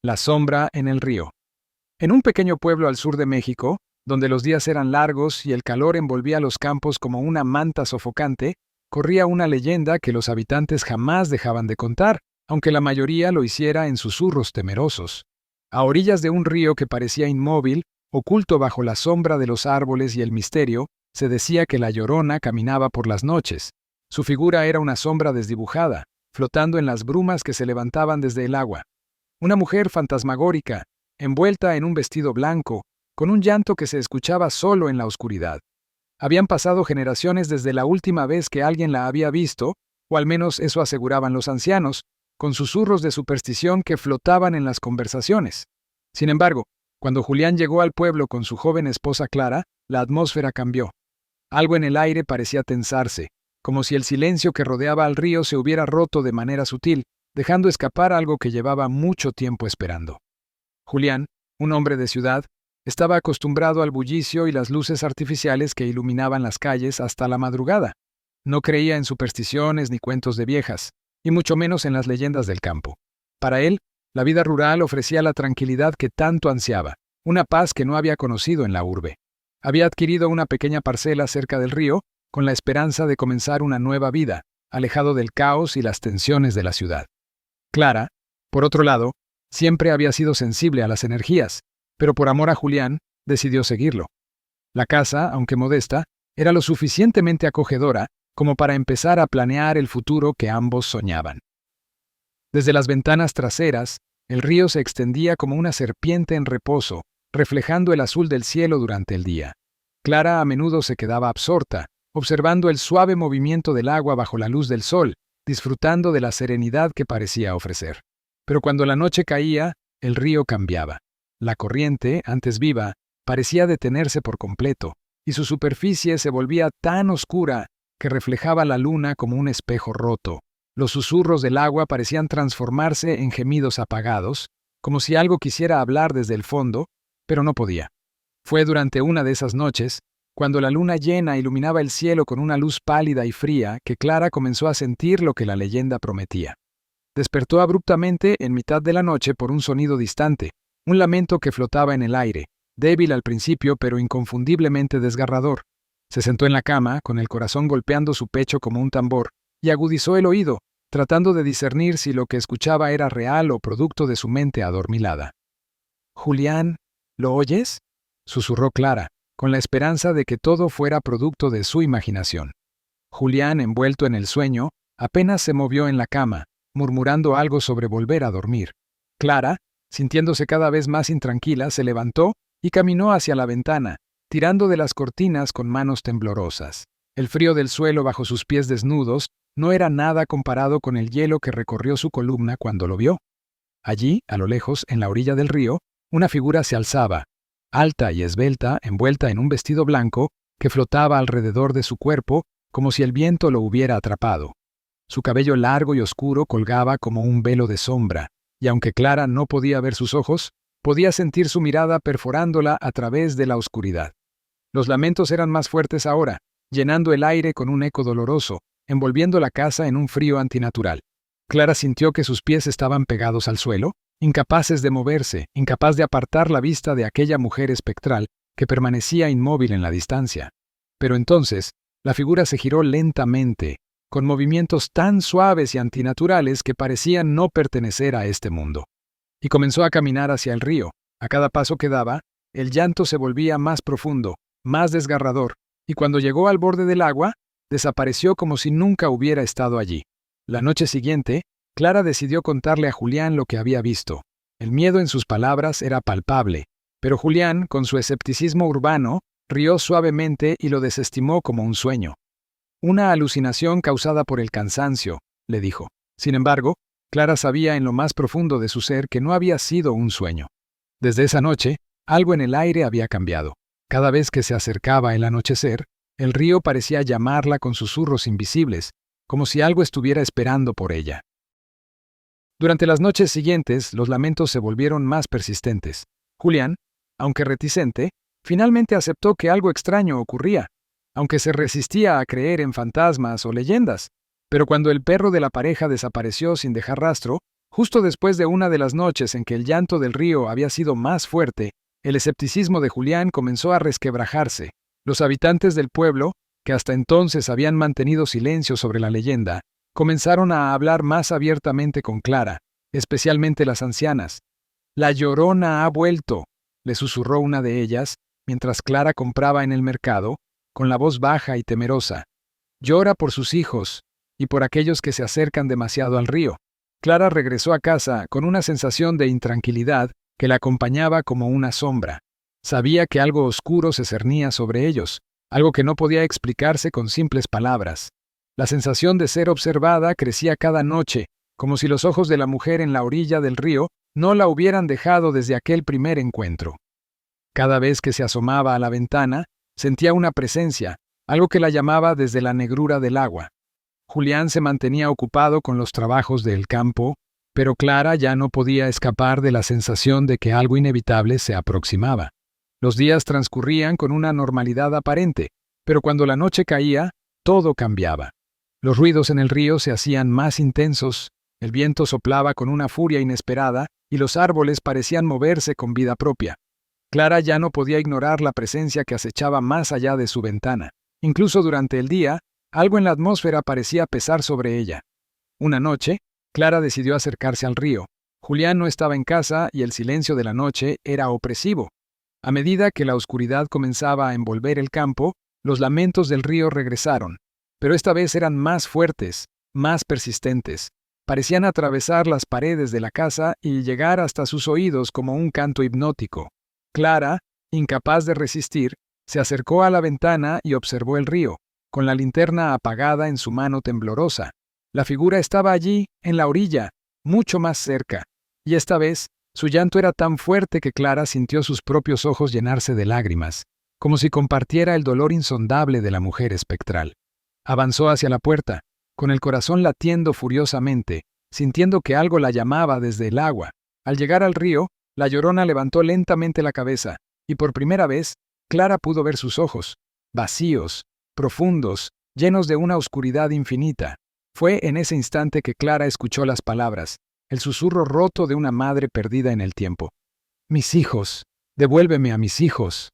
La sombra en el río. En un pequeño pueblo al sur de México, donde los días eran largos y el calor envolvía los campos como una manta sofocante, corría una leyenda que los habitantes jamás dejaban de contar, aunque la mayoría lo hiciera en susurros temerosos. A orillas de un río que parecía inmóvil, oculto bajo la sombra de los árboles y el misterio, se decía que la Llorona caminaba por las noches. Su figura era una sombra desdibujada, flotando en las brumas que se levantaban desde el agua. Una mujer fantasmagórica, envuelta en un vestido blanco, con un llanto que se escuchaba solo en la oscuridad. Habían pasado generaciones desde la última vez que alguien la había visto, o al menos eso aseguraban los ancianos, con susurros de superstición que flotaban en las conversaciones. Sin embargo, cuando Julián llegó al pueblo con su joven esposa Clara, la atmósfera cambió. Algo en el aire parecía tensarse, como si el silencio que rodeaba al río se hubiera roto de manera sutil, dejando escapar algo que llevaba mucho tiempo esperando. Julián, un hombre de ciudad, estaba acostumbrado al bullicio y las luces artificiales que iluminaban las calles hasta la madrugada. No creía en supersticiones ni cuentos de viejas, y mucho menos en las leyendas del campo. Para él, la vida rural ofrecía la tranquilidad que tanto ansiaba, una paz que no había conocido en la urbe. Había adquirido una pequeña parcela cerca del río, con la esperanza de comenzar una nueva vida, alejado del caos y las tensiones de la ciudad. Clara, por otro lado, siempre había sido sensible a las energías, pero por amor a Julián, decidió seguirlo. La casa, aunque modesta, era lo suficientemente acogedora como para empezar a planear el futuro que ambos soñaban. Desde las ventanas traseras, el río se extendía como una serpiente en reposo, reflejando el azul del cielo durante el día. Clara a menudo se quedaba absorta, observando el suave movimiento del agua bajo la luz del sol, disfrutando de la serenidad que parecía ofrecer. Pero cuando la noche caía, el río cambiaba. La corriente, antes viva, parecía detenerse por completo, y su superficie se volvía tan oscura que reflejaba la luna como un espejo roto. Los susurros del agua parecían transformarse en gemidos apagados, como si algo quisiera hablar desde el fondo, pero no podía. Fue durante una de esas noches, cuando la luna llena iluminaba el cielo con una luz pálida y fría, que Clara comenzó a sentir lo que la leyenda prometía. Despertó abruptamente en mitad de la noche por un sonido distante, un lamento que flotaba en el aire, débil al principio pero inconfundiblemente desgarrador. Se sentó en la cama, con el corazón golpeando su pecho como un tambor, y agudizó el oído, tratando de discernir si lo que escuchaba era real o producto de su mente adormilada. «Julián, ¿lo oyes?», susurró Clara, con la esperanza de que todo fuera producto de su imaginación. Julián, envuelto en el sueño, apenas se movió en la cama, murmurando algo sobre volver a dormir. Clara, sintiéndose cada vez más intranquila, se levantó y caminó hacia la ventana, tirando de las cortinas con manos temblorosas. El frío del suelo bajo sus pies desnudos no era nada comparado con el hielo que recorrió su columna cuando lo vio. Allí, a lo lejos, en la orilla del río, una figura se alzaba, alta y esbelta, envuelta en un vestido blanco que flotaba alrededor de su cuerpo como si el viento lo hubiera atrapado. Su cabello largo y oscuro colgaba como un velo de sombra, y aunque Clara no podía ver sus ojos, podía sentir su mirada perforándola a través de la oscuridad. Los lamentos eran más fuertes ahora, llenando el aire con un eco doloroso, envolviendo la casa en un frío antinatural. Clara sintió que sus pies estaban pegados al suelo, incapaces de moverse, incapaz de apartar la vista de aquella mujer espectral que permanecía inmóvil en la distancia. Pero entonces, la figura se giró lentamente, con movimientos tan suaves y antinaturales que parecían no pertenecer a este mundo. Y comenzó a caminar hacia el río. A cada paso que daba, el llanto se volvía más profundo, más desgarrador, y cuando llegó al borde del agua, desapareció como si nunca hubiera estado allí. La noche siguiente, Clara decidió contarle a Julián lo que había visto. El miedo en sus palabras era palpable, pero Julián, con su escepticismo urbano, rió suavemente y lo desestimó como un sueño. «Una alucinación causada por el cansancio», le dijo. Sin embargo, Clara sabía en lo más profundo de su ser que no había sido un sueño. Desde esa noche, algo en el aire había cambiado. Cada vez que se acercaba el anochecer, el río parecía llamarla con susurros invisibles, como si algo estuviera esperando por ella. Durante las noches siguientes, los lamentos se volvieron más persistentes. Julián, aunque reticente, finalmente aceptó que algo extraño ocurría, aunque se resistía a creer en fantasmas o leyendas. Pero cuando el perro de la pareja desapareció sin dejar rastro, Justo después de una de las noches en que el llanto del río había sido más fuerte, el escepticismo de Julián comenzó a resquebrajarse. Los habitantes del pueblo, que hasta entonces habían mantenido silencio sobre la leyenda, comenzaron a hablar más abiertamente con Clara, especialmente las ancianas. «La Llorona ha vuelto», le susurró una de ellas, mientras Clara compraba en el mercado, con la voz baja y temerosa. «Llora por sus hijos y por aquellos que se acercan demasiado al río». Clara regresó a casa con una sensación de intranquilidad que la acompañaba como una sombra. Sabía que algo oscuro se cernía sobre ellos, algo que no podía explicarse con simples palabras. La sensación de ser observada crecía cada noche, como si los ojos de la mujer en la orilla del río no la hubieran dejado desde aquel primer encuentro. Cada vez que se asomaba a la ventana, sentía una presencia, algo que la llamaba desde la negrura del agua. Julián se mantenía ocupado con los trabajos del campo, pero Clara ya no podía escapar de la sensación de que algo inevitable se aproximaba. Los días transcurrían con una normalidad aparente, pero cuando la noche caía, todo cambiaba. Los ruidos en el río se hacían más intensos, el viento soplaba con una furia inesperada y los árboles parecían moverse con vida propia. Clara ya no podía ignorar la presencia que acechaba más allá de su ventana. Incluso durante el día, algo en la atmósfera parecía pesar sobre ella. Una noche, Clara decidió acercarse al río. Julián no estaba en casa y el silencio de la noche era opresivo. A medida que la oscuridad comenzaba a envolver el campo, los lamentos del río regresaron, pero esta vez eran más fuertes, más persistentes. Parecían atravesar las paredes de la casa y llegar hasta sus oídos como un canto hipnótico. Clara, incapaz de resistir, se acercó a la ventana y observó el río, con la linterna apagada en su mano temblorosa. La figura estaba allí, en la orilla, mucho más cerca, y esta vez su llanto era tan fuerte que Clara sintió sus propios ojos llenarse de lágrimas, como si compartiera el dolor insondable de la mujer espectral. Avanzó hacia la puerta, con el corazón latiendo furiosamente, sintiendo que algo la llamaba desde el agua. Al llegar al río, la Llorona levantó lentamente la cabeza, y por primera vez, Clara pudo ver sus ojos, vacíos, profundos, llenos de una oscuridad infinita. Fue en ese instante que Clara escuchó las palabras, el susurro roto de una madre perdida en el tiempo. «Mis hijos, devuélveme a mis hijos».